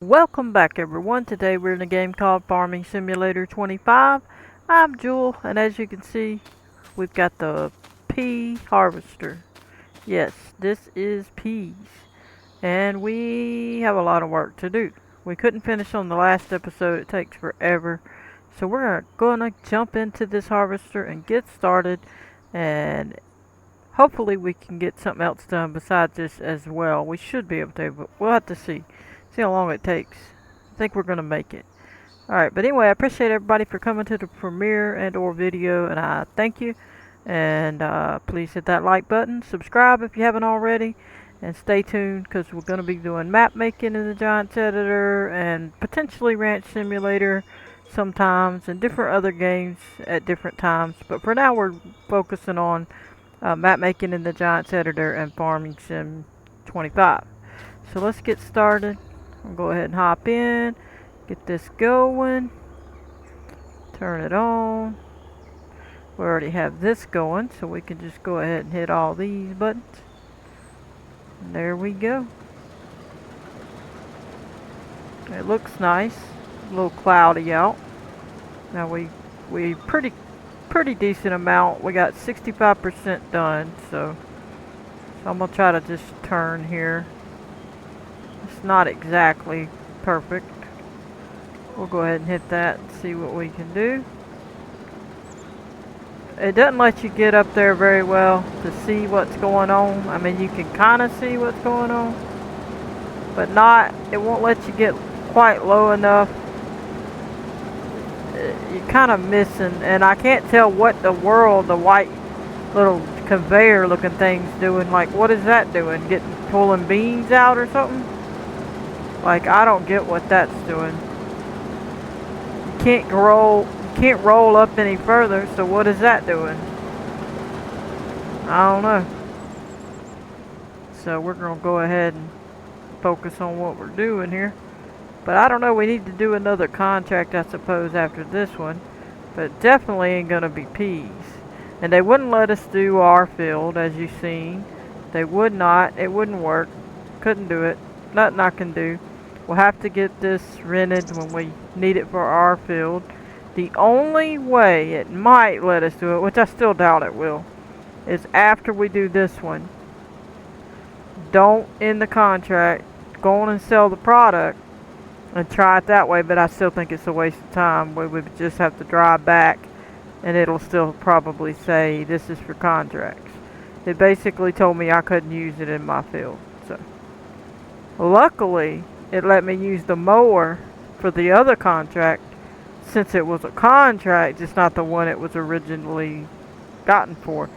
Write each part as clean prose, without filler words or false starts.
Welcome back everyone. Today we're in a game called Farming Simulator 25. I'm Jewel, and as you can see, we've got the pea harvester. Yes, this is peas. And we have a lot of work to do. We couldn't finish on the last episode, it takes forever. So we're gonna jump into this harvester and get started, and hopefully we can get something else done besides this as well. We should be able to, but we'll have to see. See how long it takes. I think we're gonna make it. Alright, but anyway, I appreciate everybody for coming to the premiere and or video, and I thank you. And please hit that like button, subscribe if you haven't already, and stay tuned because we're going to be doing map making in the Giants Editor and potentially Ranch Simulator sometimes and different other games at different times. But for now, we're focusing on map making in the Giants Editor and Farming Sim 25. So let's get started. I'll go ahead and hop in, get this going, turn it on. We already have this going, so we can just go ahead and hit all these buttons. And there we go. It looks nice. A little cloudy out. Now we pretty decent amount. We got 65% done, so I'm gonna try to just turn here. It's not exactly perfect. We'll go ahead and hit that and see what we can do. It doesn't let you get up there very well to see what's going on. I mean, you can kind of see what's going on, but it won't let you get quite low enough. You're kind of missing, and I can't tell what the white little conveyor looking thing's doing. Like, what is that doing? Pulling beans out or something? Like, I don't get what that's doing. You can't roll up any further, so what is that doing? I don't know. So we're going to go ahead and focus on what we're doing here. But I don't know, we need to do another contract, I suppose, after this one. But definitely ain't going to be peas. And they wouldn't let us do our field, as you've seen. They would not. It wouldn't work. Couldn't do it. Nothing I can do. We'll have to get this rented when we need it for our field. The only way it might let us do it, which I still doubt it will, is after we do this one. Don't end the contract. Go on and sell the product and try it that way, but I still think it's a waste of time. We would just have to drive back and it'll still probably say this is for contracts. It basically told me I couldn't use it in my field. So luckily it let me use the mower for the other contract, since it was a contract, just not the one it was originally gotten for.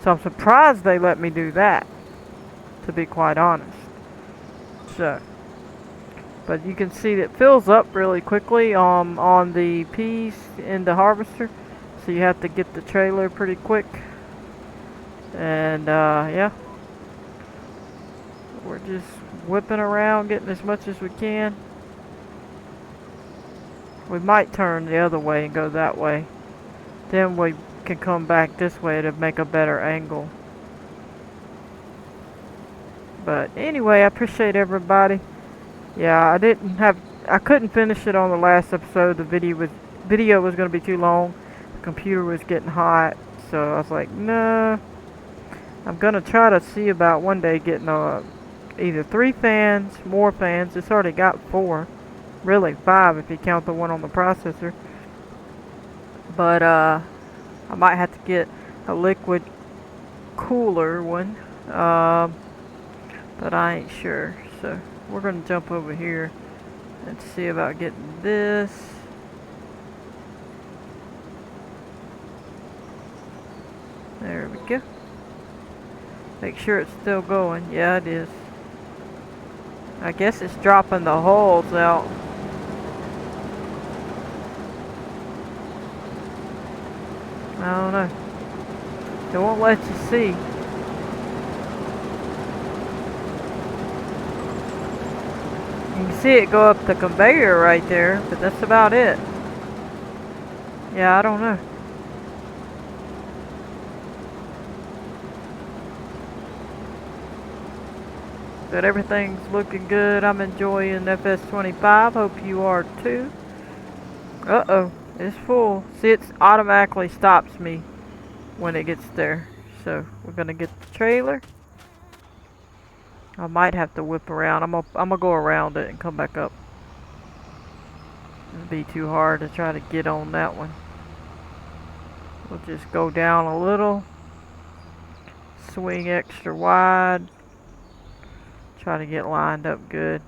So I'm surprised they let me do that, to be quite honest. So, but you can see that it fills up really quickly on the peas in the harvester. So you have to get the trailer pretty quick. And yeah, we're just whipping around, getting as much as we can. We might turn the other way and go that way. Then we can come back this way to make a better angle. But anyway, I appreciate everybody. Yeah, I couldn't finish it on the last episode. The video was going to be too long. The computer was getting hot, so I was like, no. I'm going to try to see about one day getting either 3 fans, more fans. It's already got 4. Really 5 if you count the one on the processor. But I might have to get a liquid cooler one. But I ain't sure. So we're going to jump over here and see about getting this. There we go. Make sure it's still going. Yeah, it is. I guess it's dropping the holes out. I don't know. It won't let you see. You can see it go up the conveyor right there, but that's about it. Yeah, I don't know. But everything's looking good. I'm enjoying FS25. Hope you are too. Uh-oh, it's full. See, it automatically stops me when it gets there. So we're gonna get the trailer. I might have to whip around. I'm gonna go around it and come back up. It'd be too hard to try to get on that one. We'll just go down a little. Swing extra wide. Try to get lined up good.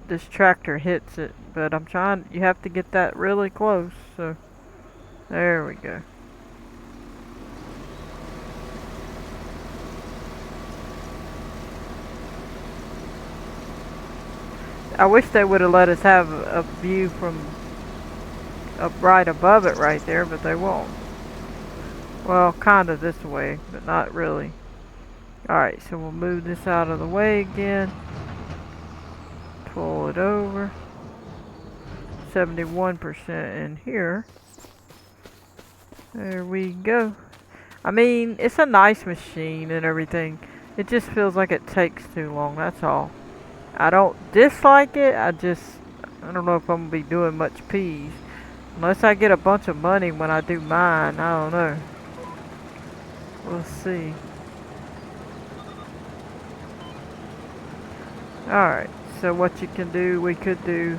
This tractor hits it, but I'm trying. You have to get that really close. So there we go. I wish they would have let us have a view from up right above it right there, but they won't. Well, kind of this way, but not really. Alright, so we'll move this out of the way again. Pull it over. 71% in here. There we go. I mean, it's a nice machine and everything. It just feels like it takes too long, that's all. I don't dislike it, I don't know if I'm going to be doing much P's. Unless I get a bunch of money when I do mine, I don't know. We'll see. Alright, so what you can do, we could do,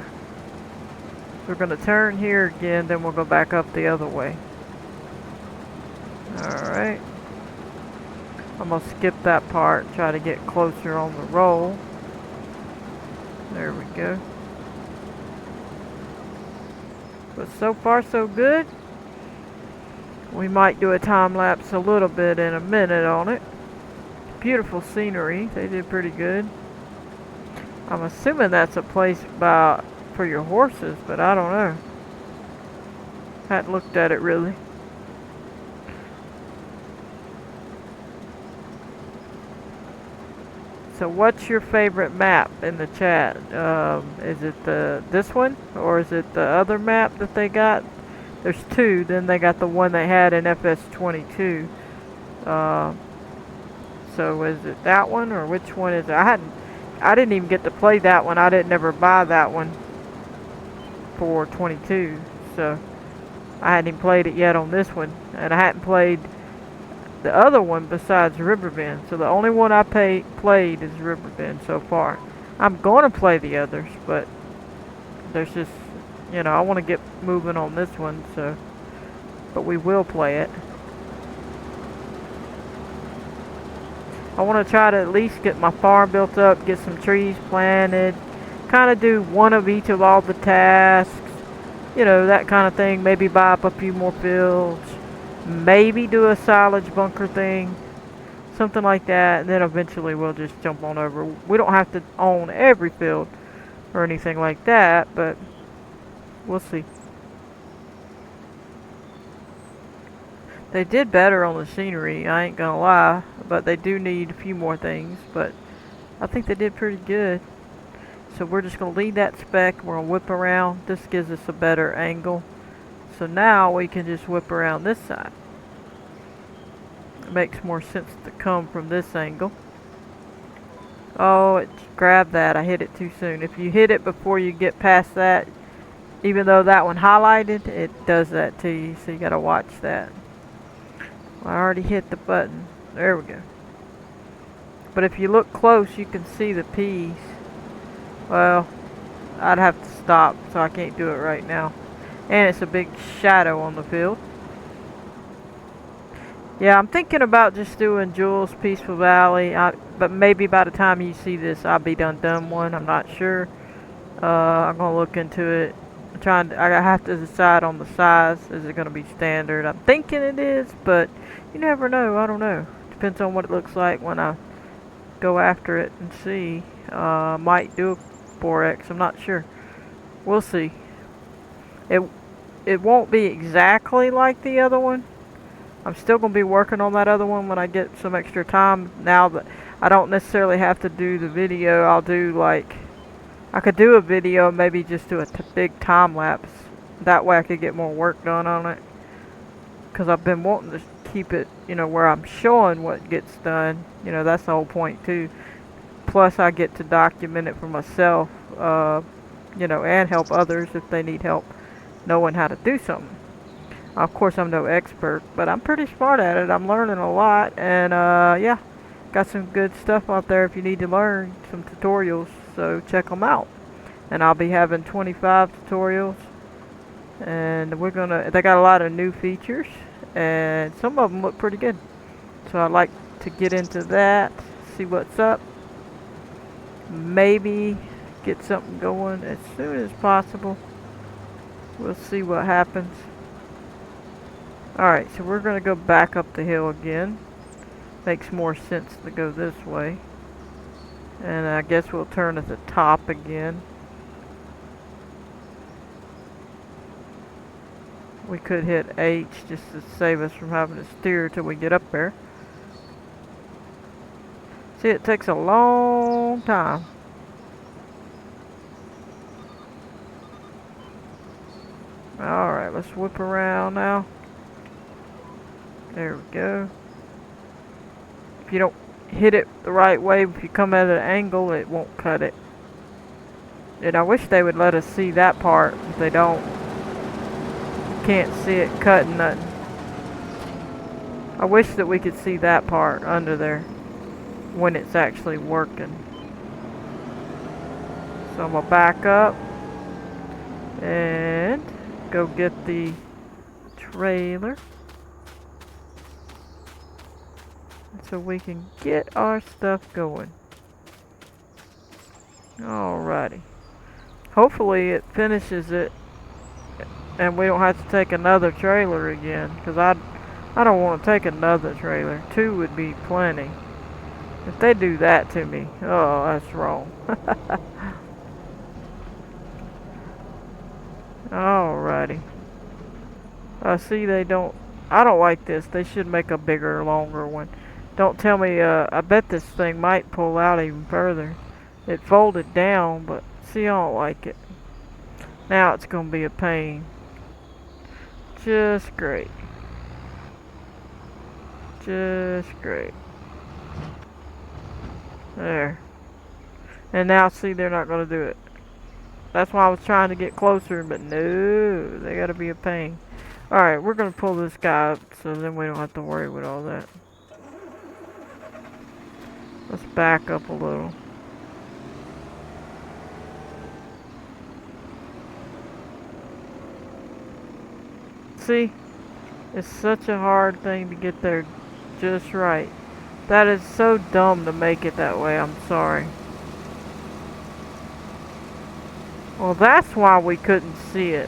we're going to turn here again, then we'll go back up the other way. Alright. I'm going to skip that part, try to get closer on the roll. There we go. But so far so good. We might do a time lapse a little bit in a minute on it. Beautiful scenery, they did pretty good. I'm assuming that's a place for your horses, but I don't know. Hadn't looked at it really. So what's your favorite map in the chat? Is it this one? Or is it the other map that they got? There's two, then they got the one they had in FS22. So is it that one, or which one is it? I didn't even get to play that one. I didn't ever buy that one for 22. So I hadn't even played it yet on this one. And I hadn't played the other one besides Riverbend. So the only one I played is Riverbend so far. I'm going to play the others, but there's just, you know, I want to get moving on this one, so, but we will play it. I want to try to at least get my farm built up, get some trees planted, kind of do one of each of all the tasks, you know, that kind of thing. Maybe buy up a few more fields. Maybe do a silage bunker thing, something like that, and then eventually we'll just jump on over. We don't have to own every field or anything like that, but we'll see. They did better on the scenery, I ain't gonna lie, but they do need a few more things, but I think they did pretty good. So we're just gonna leave that spec, we're gonna whip around. This gives us a better angle. So now we can just whip around this side. It makes more sense to come from this angle. Oh, it grabbed that. I hit it too soon. If you hit it before you get past that, even though that one highlighted, it does that to you. So you gotta watch that. Well, I already hit the button. There we go. But if you look close, you can see the P's. Well, I'd have to stop, so I can't do it right now. And it's a big shadow on the field. Yeah, I'm thinking about just doing Jules Peaceful Valley, but maybe by the time you see this, I'll be done one. I'm not sure. I'm gonna look into it. I have to decide on the size. Is it gonna be standard? I'm thinking it is, but you never know. I don't know. Depends on what it looks like when I go after it and see. Might do a 4X. I'm not sure. We'll see. It won't be exactly like the other one. I'm still going to be working on that other one when I get some extra time. Now that I don't necessarily have to do the video, I'll do like, I could do a video, maybe just do a big time lapse. That way I could get more work done on it. Because I've been wanting to keep it, where I'm showing what gets done. That's the whole point too. Plus, I get to document it for myself, and help others if they need help knowing how to do something. Of course, I'm no expert, but I'm pretty smart at it. I'm learning a lot, and yeah, got some good stuff out there if you need to learn some tutorials. So check them out. And I'll be having 25 tutorials, and they got a lot of new features, and some of them look pretty good. So I'd like to get into that, see what's up, maybe get something going as soon as possible. We'll see what happens. Alright, so we're going to go back up the hill again. Makes more sense to go this way. And I guess we'll turn at the top again. We could hit H just to save us from having to steer till we get up there. See, it takes a long time. Alright, let's whip around now. There we go. If you don't hit it the right way, if you come at an angle, it won't cut it. And I wish they would let us see that part, but they don't. You can't see it cutting nothing. I wish that we could see that part under there when it's actually working. So I'm gonna back up and go get the trailer so we can get our stuff going. Alrighty. Hopefully it finishes it and we don't have to take another trailer again, because I don't want to take another trailer. 2 would be plenty. If they do that to me, oh, that's wrong. Alrighty. See, I don't like this. They should make a bigger, longer one. Don't tell me, I bet this thing might pull out even further. It folded down, but see, I don't like it. Now it's gonna be a pain. Just great. Just great. There. And now, see, they're not gonna do it. That's why I was trying to get closer, but no, they gotta be a pain. Alright, we're gonna pull this guy up so then we don't have to worry with all that. Let's back up a little. See? It's such a hard thing to get there just right. That is so dumb to make it that way, I'm sorry. Well, that's why we couldn't see it.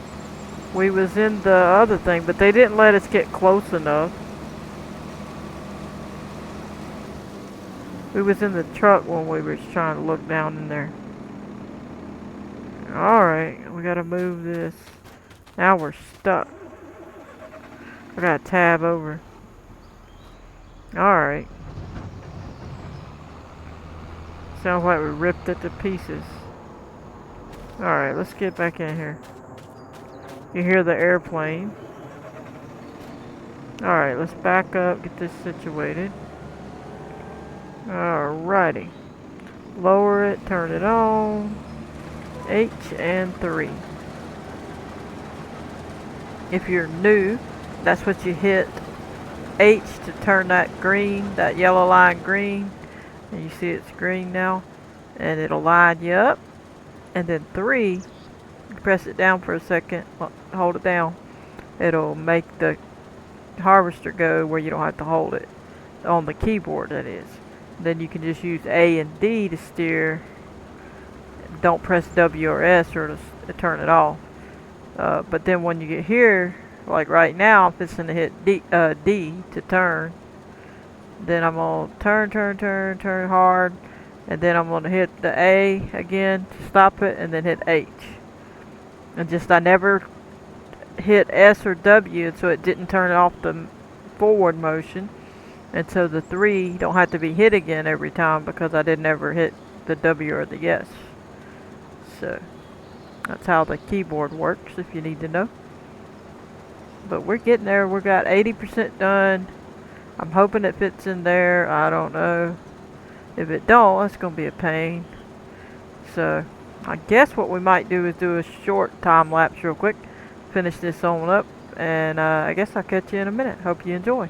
We was in the other thing, but they didn't let us get close enough. We was in the truck when we was trying to look down in there. Alright, we gotta move this. Now we're stuck. I gotta tab over. Alright. Sounds like we ripped it to pieces. Alright, let's get back in here. You hear the airplane. Alright, let's back up, get this situated. Alrighty. Lower it, turn it on. H and 3. If you're new, that's what you hit. H to turn that green, that yellow line green. And you see it's green now. And it'll line you up. And then 3, you press it down for a second, hold it down. It'll make the harvester go where you don't have to hold it. On the keyboard, that is. Then you can just use A and D to steer. Don't press W or S or to turn it off. But then when you get here, like right now, I'm fixing to hit D to turn. Then I'm going to turn hard. And then I'm going to hit the A again to stop it, and then hit H. And I never hit S or W, so it didn't turn off the forward motion. And so the 3 don't have to be hit again every time because I didn't ever hit the W or the S. So that's how the keyboard works if you need to know. But we're getting there. We got 80% done. I'm hoping it fits in there. I don't know. If it don't, it's going to be a pain. So, I guess what we might do is do a short time lapse real quick. Finish this on up. And I guess I'll catch you in a minute. Hope you enjoy.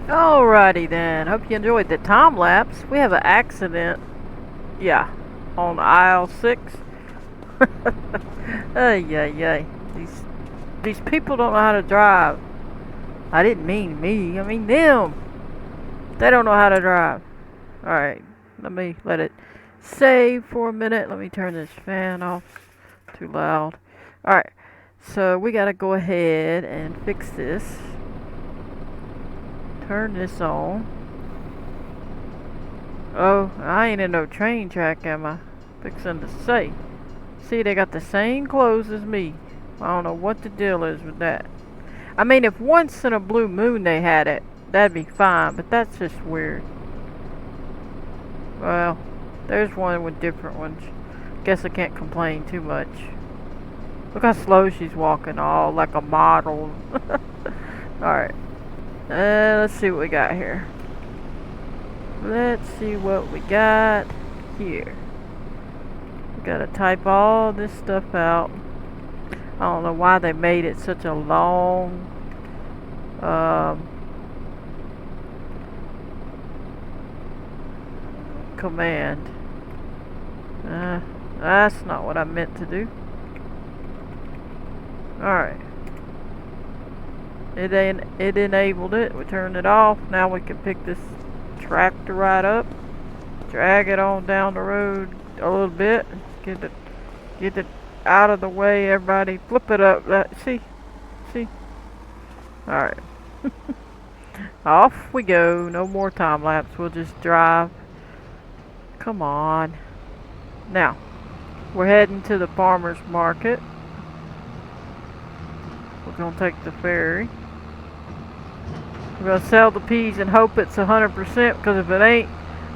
Alrighty then. Hope you enjoyed the time lapse. We have an accident. Yeah, on aisle 6. Ay, ay, ay. These people don't know how to drive. I didn't mean me. I mean them. They don't know how to drive. Alright, let me let it save for a minute. Let me turn this fan off. Too loud. Alright, so we gotta go ahead and fix this. Turn this on. Oh, I ain't in no train track, am I? Fixing to say. See, they got the same clothes as me. I don't know what the deal is with that. I mean, if once in a blue moon they had it, that'd be fine, but that's just weird. Well, there's one with different ones. Guess I can't complain too much. Look how slow she's walking, all like a model. Alright. Let's see what we got here. Let's see what we got here. We gotta type all this stuff out. I don't know why they made it such a long command. That's not what I meant to do. Alright. It enabled it. We turned it off. Now we can pick this tractor right up. Drag it on down the road a little bit. Get it out of the way, everybody. Flip it up. See? Alright. Off we go. No more time lapse. We'll just drive. Come on. Now, we're heading to the farmer's market. We're gonna take the ferry. We're gonna sell the peas and hope it's 100%, because if it ain't,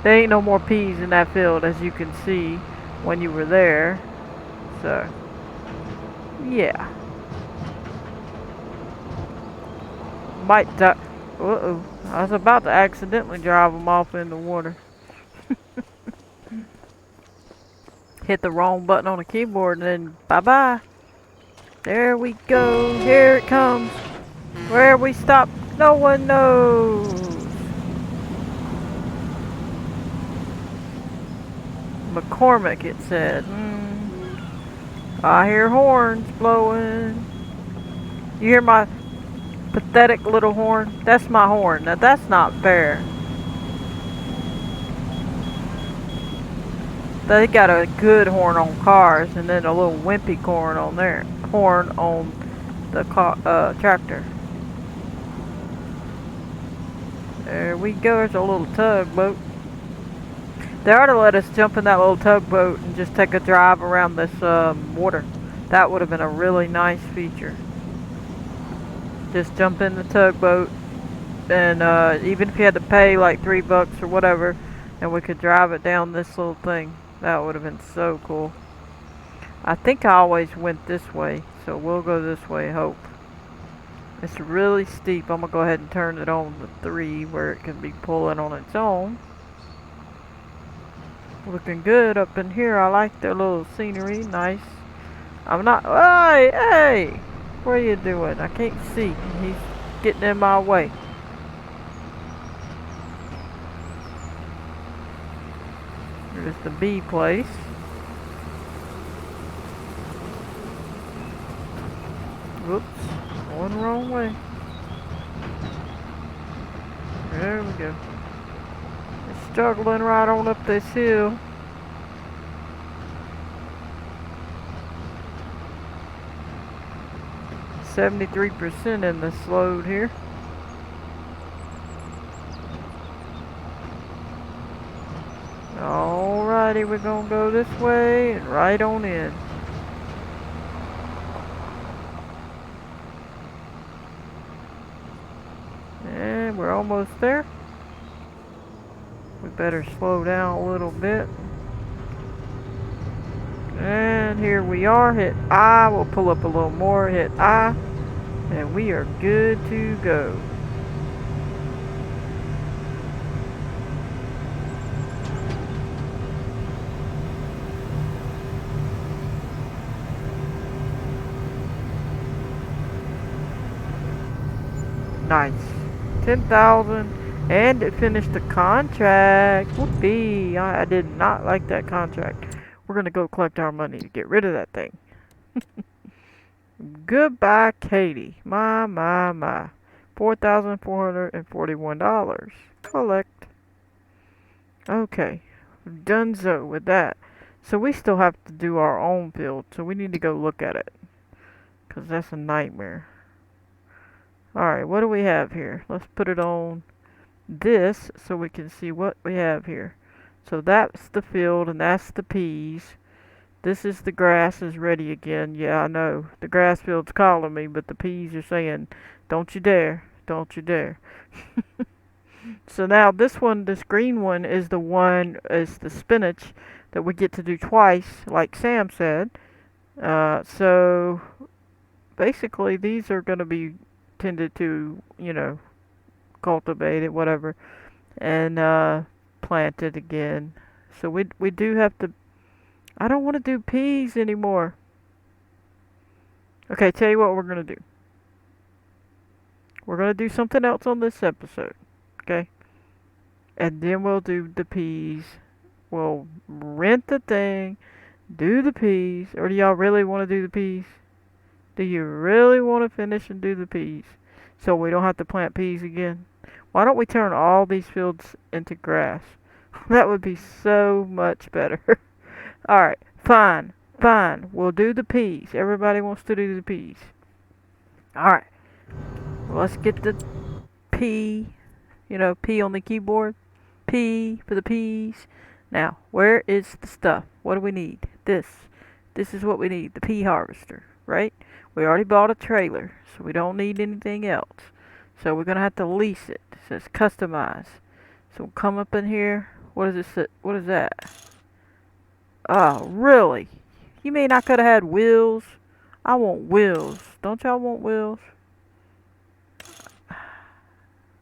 there ain't no more peas in that field, as you can see when you were there. So, yeah. Might die. Uh-oh. I was about to accidentally drive them off in the water. Hit the wrong button on the keyboard and then bye-bye. There we go. Here it comes. Where we stop, no one knows. McCormick, it said. I hear horns blowing. You hear my pathetic little horn? That's my horn. Now that's not fair. They got a good horn on cars and then a little wimpy horn on the tractor. There we go. There's a little tugboat. They ought to let us jump in that little tugboat and just take a drive around this water. That would have been a really nice feature. Just jump in the tugboat, and even if you had to pay like $3 or whatever, and we could drive it down this little thing, that would have been so cool. I think I always went this way, so we'll go this way, hope. It's really steep. I'm gonna go ahead and turn it on to 3 where it can be pulling on its own. Looking good up in here. I like the little scenery. Nice. I'm not. Hey! What are you doing? I can't see. He's getting in my way. There's the bee place. Whoops. Going the wrong way. There we go. It's struggling right on up this hill. %73% in this load here. Alrighty, we're gonna go this way and right on in. And we're almost there. We better slow down a little bit. And here we are. Hit I. We'll pull up a little more. Hit I. And we are good to go. Nice. 10,000. And it finished the contract. Whoopee. I did not like that contract. We're going to go collect our money to get rid of that thing. Goodbye, Katie. My. $4,441. Collect. Okay. Donezo with that. So we still have to do our own field. So we need to go look at it. Because that's a nightmare. Alright, what do we have here? Let's put it on this so we can see what we have here. So that's the field and that's the peas. This is the grass is ready again. Yeah, I know. The grass field's calling me, but the peas are saying, don't you dare. Don't you dare. So now this one, this green one, is the spinach that we get to do twice, like Sam said. So basically, these are going to be tended to, cultivated, whatever, and planted again. So we do have to. I don't want to do peas anymore. Okay, tell you what we're going to do. We're going to do something else on this episode. Okay? And then we'll do the peas. We'll rent the thing, do the peas. Or do y'all really want to do the peas? Do you really want to finish and do the peas? So we don't have to plant peas again? Why don't we turn all these fields into grass? That would be so much better. Alright, fine. Fine. We'll do the peas. Everybody wants to do the peas. Alright. Let's get the P, P on the keyboard. P for the peas. Now, where is the stuff? What do we need? This. This is what we need. The pea harvester, right? We already bought a trailer, so we don't need anything else. So we're going to have to lease it. It says customize. So we'll come up in here. What is this? What is that? Oh, really? You mean I could have had wheels? I want wheels. Don't y'all want wheels?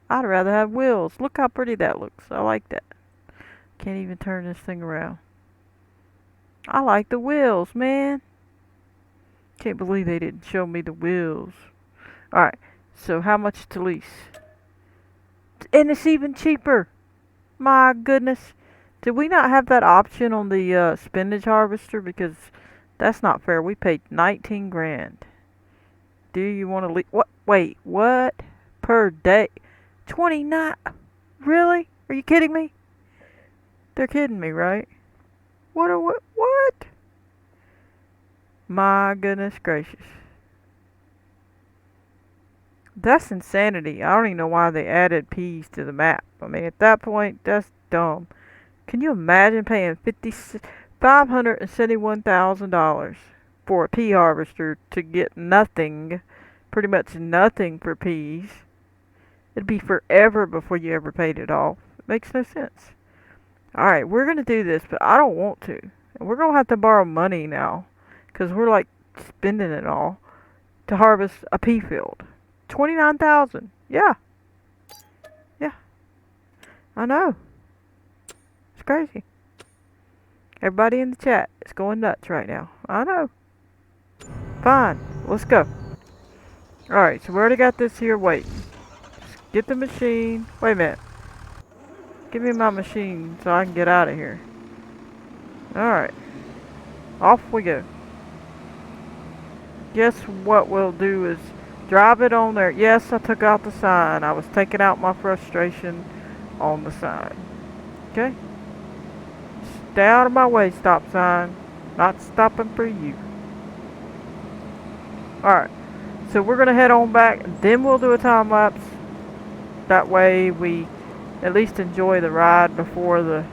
I'd rather have wheels. Look how pretty that looks. I like that. Can't even turn this thing around. I like the wheels, man. Can't believe they didn't show me the wheels. Alright, so how much to lease? And it's even cheaper. My goodness. Did we not have that option on the spinach harvester? Because that's not fair. We paid 19 grand. Do you want to lease? What? Wait, what? Per day? 29? Really? Are you kidding me? They're kidding me, right? What? My goodness gracious. That's insanity. I don't even know why they added peas to the map. I mean, at that point, that's dumb. Can you imagine paying $571,000 for a pea harvester to get nothing, pretty much nothing for peas? It'd be forever before you ever paid it off. It makes no sense. Alright, we're going to do this, but I don't want to. And we're going to have to borrow money now, because we're like spending it all to harvest a pea field. 29,000. Yeah. Yeah. I know. It's crazy. Everybody in the chat is going nuts right now. I know. Fine. Let's go. Alright, so we already got this here waiting. Get the machine. Wait a minute. Give me my machine so I can get out of here. Alright. Off we go. Guess what we'll do is drive it on there. Yes, I took out the sign. I was taking out my frustration on the sign. Okay? Stay out of my way, stop sign. Not stopping for you. Alright. So we're going to head on back. Then we'll do a time lapse. That way we at least enjoy the ride before the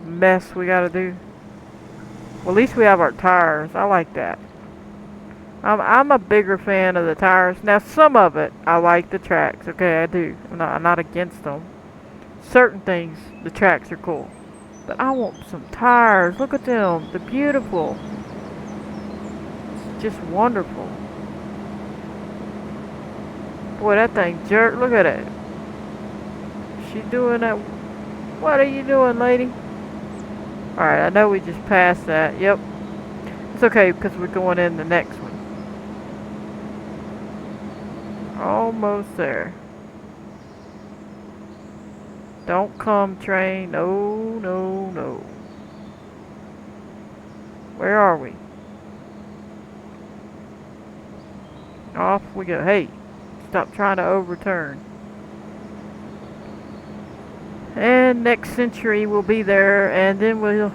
mess we got to do. Well, at least we have our tires. I like that. I'm a bigger fan of the tires. Now, some of it, I like the tracks. Okay, I do. I'm not against them. Certain things, the tracks are cool. But I want some tires. Look at them. They're beautiful. It's just wonderful. Boy, that thing jerk. Look at it. She doing that. What are you doing, lady? Alright, I know we just passed that. Yep. It's okay because we're going in the next one. Almost there. Don't come, train. No, no, no. Where are we? Off we go. Hey, stop trying to overturn. And next century we'll be there, and then we'll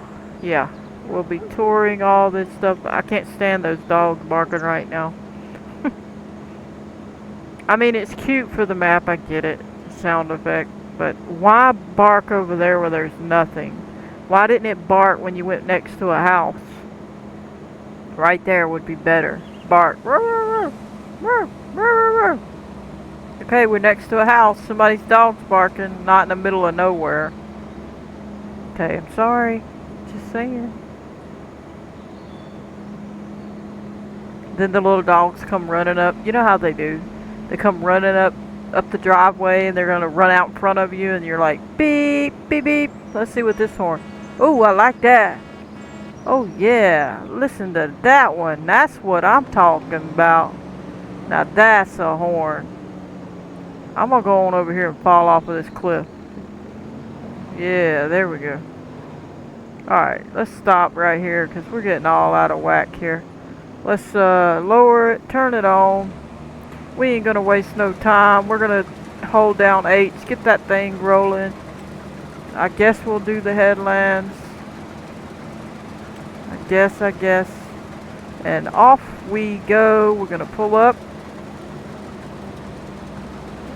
be touring all this stuff. I can't stand those dogs barking right now. I mean, it's cute for the map, I get it, sound effect, but why bark over there where there's nothing? Why didn't it bark when you went next to a house? Right there would be better. Bark. Okay, we're next to a house. Somebody's dog's barking, not in the middle of nowhere. Okay, I'm sorry. Just saying. Then the little dogs come running up. You know how they do. They come running up the driveway and they're gonna run out in front of you and you're like beep beep beep. Let's see what this horn. Oh, I like that. Oh yeah, listen to that one. That's what I'm talking about. Now that's a horn. I'm gonna go on over here and fall off of this cliff. Yeah, there we go. Alright, let's stop right here because we're getting all out of whack here. Let's lower it, turn it on. We ain't gonna waste no time. We're gonna hold down H, get that thing rolling. I guess we'll do the headlands. I guess. And off we go. We're gonna pull up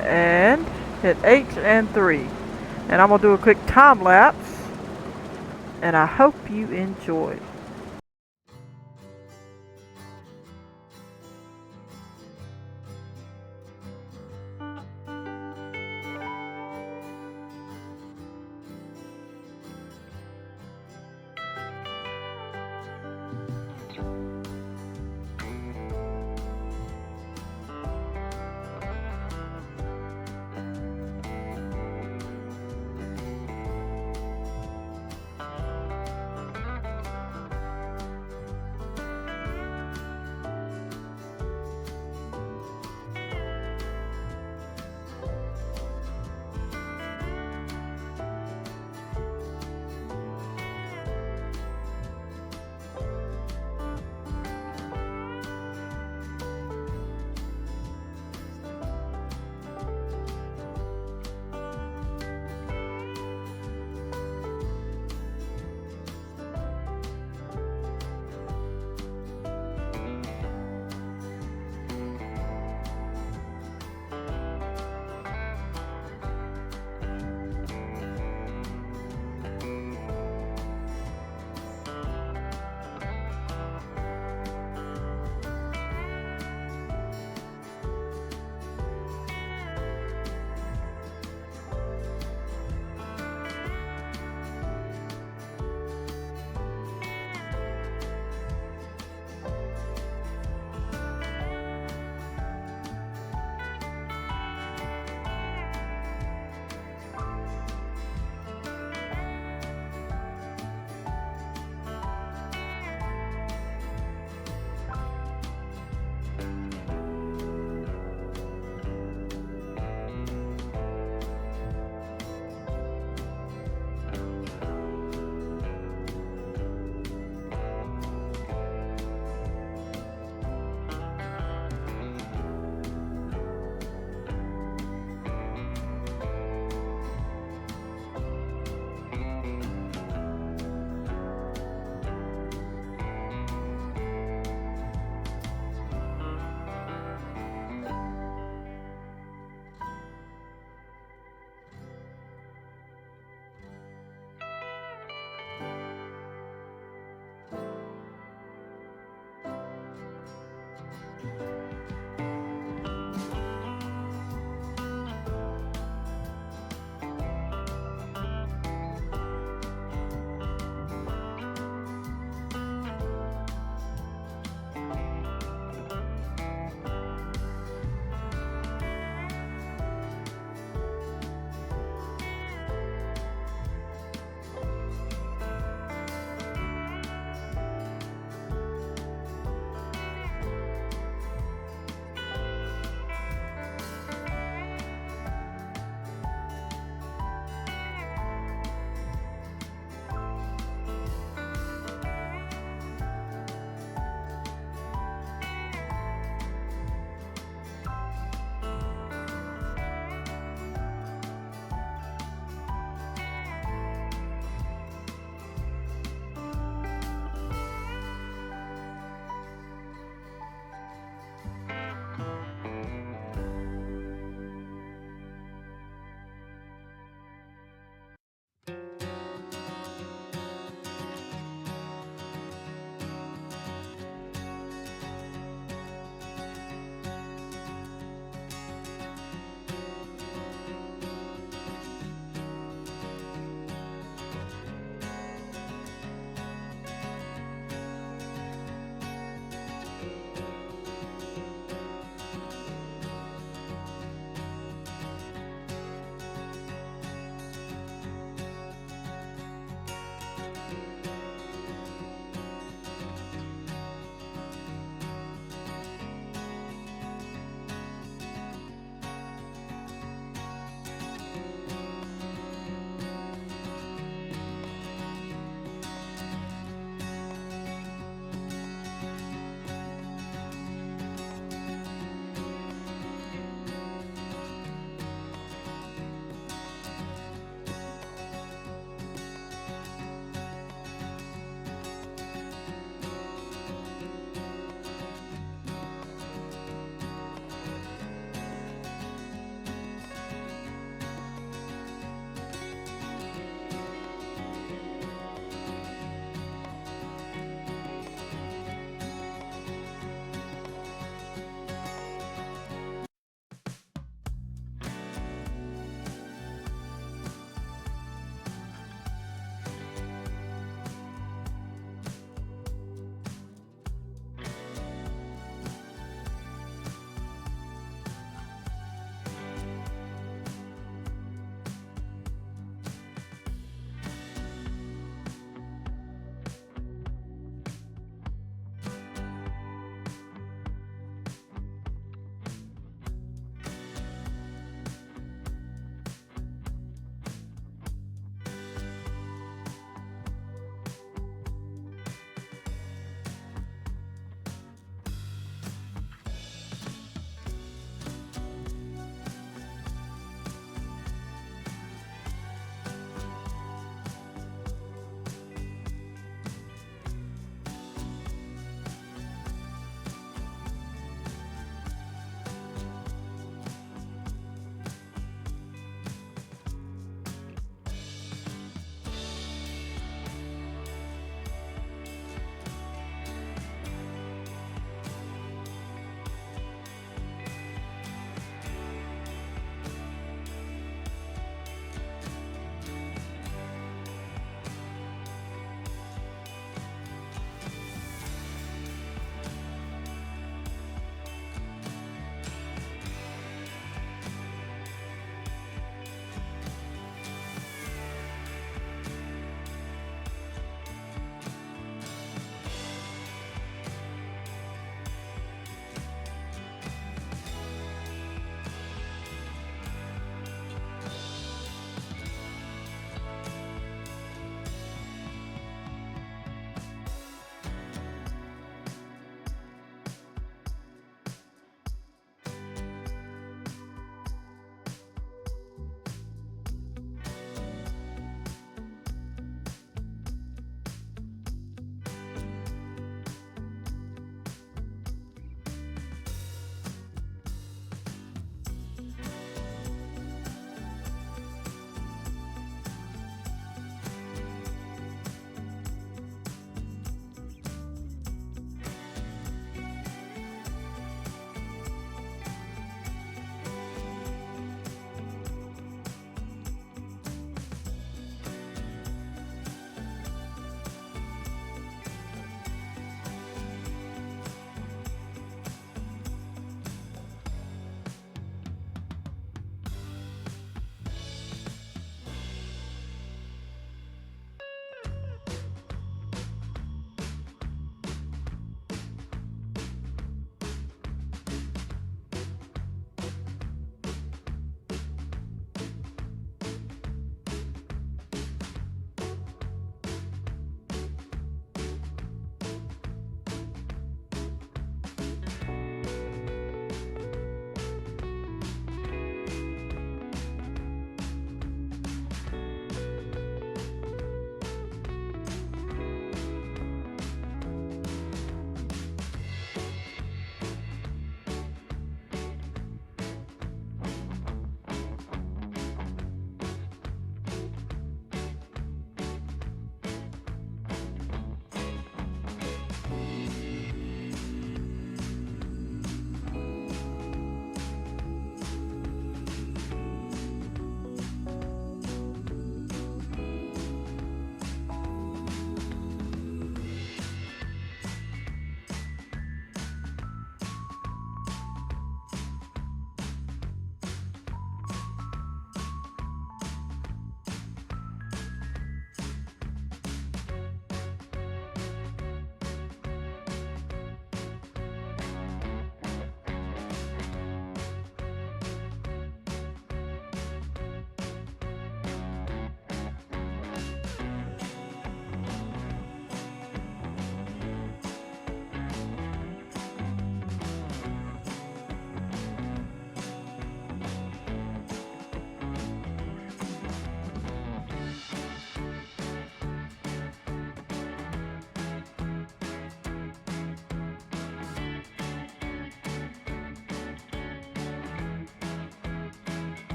and hit H and 3. And I'm gonna do a quick time lapse. And I hope you enjoy.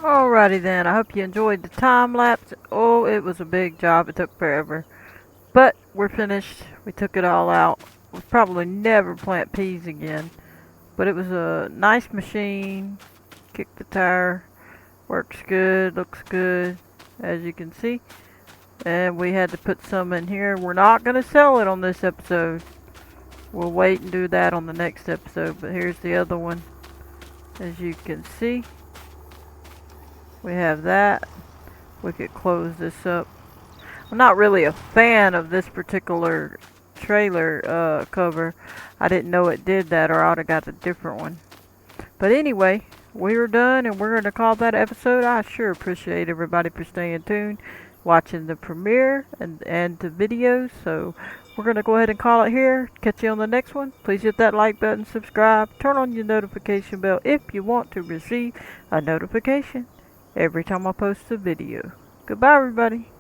Alrighty then, I hope you enjoyed the time lapse. Oh, it was a big job, it took forever. But we're finished, we took it all out. We'll probably never plant peas again. But it was a nice machine. Kick the tire, works good, looks good, as you can see. And we had to put some in here. We're not going to sell it on this episode. We'll wait and do that on the next episode. But here's the other one. As you can see, we have that. We could close this up. I'm not really a fan of this particular trailer cover. I didn't know it did that, or I would have got a different one. But anyway, we are done, and we're going to call that episode. I sure appreciate everybody for staying tuned, watching the premiere and the videos. So we're going to go ahead and call it here. Catch you on the next one. Please hit that like button, subscribe, turn on your notification bell if you want to receive a notification every time I post a video. Goodbye, everybody.